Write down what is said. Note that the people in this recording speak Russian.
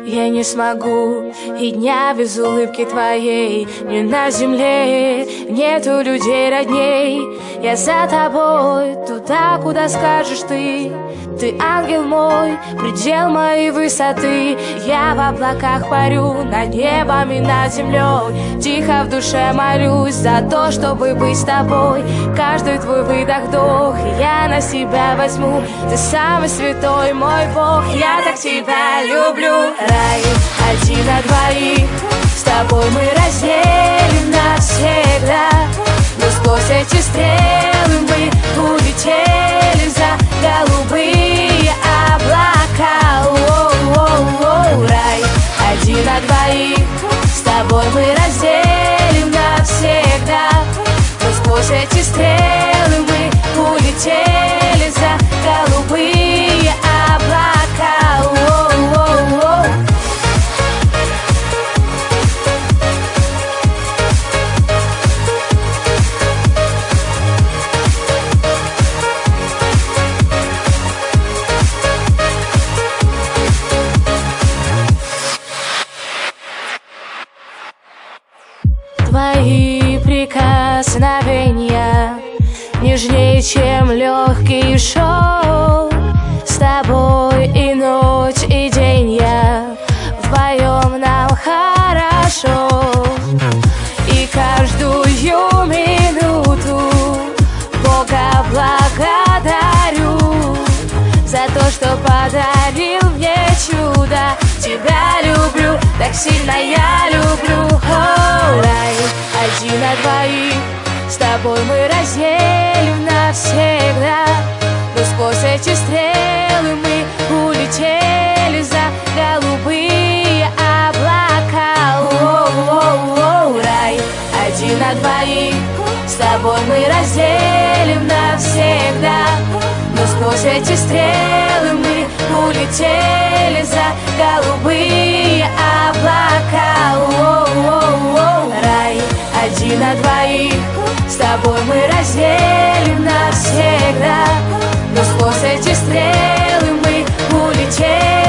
Я не смогу и дня без улыбки твоей. Мне на земле нету людей родней. Я за тобой туда, куда скажешь ты. Ты ангел мой, предел моей высоты. Я в облаках парю, над небом и над землей. Тихо в душе молюсь за то, чтобы быть с тобой. Каждый твой выдох-вдох я на себя возьму. Ты самый святой мой Бог, я так тебя люблю. Рай один на двоих, с тобой мы разделим навсегда. Но сквозь эти стрелы мы улетели за голубые облака. Оу-оу-оу. Рай один на двоих, с тобой мы разделим навсегда. Но сквозь эти стрелы мы улетели за голубые облака. Оу-оу-оу. Твои прикосновения нежнее, чем легкий шелк. С тобой и ночь, и день я вдвоем нам хорошо. И каждую минуту Бога благодарю за то, что подарил мне чудо. Тебя люблю, так сильно я люблю. Рай один на двоих, с тобой мы разделим навсегда. Но сквозь эти стрелы мы улетели за голубые облака. Оу-оу-оу. Рай один на двоих, с тобой мы разделим навсегда. Но сквозь эти стрелы мы улетели за голубые облака. Оу-оу-оу. Рай один на двоих, с тобой мы разделим навсегда. Но сквозь эти стрелы мы улетели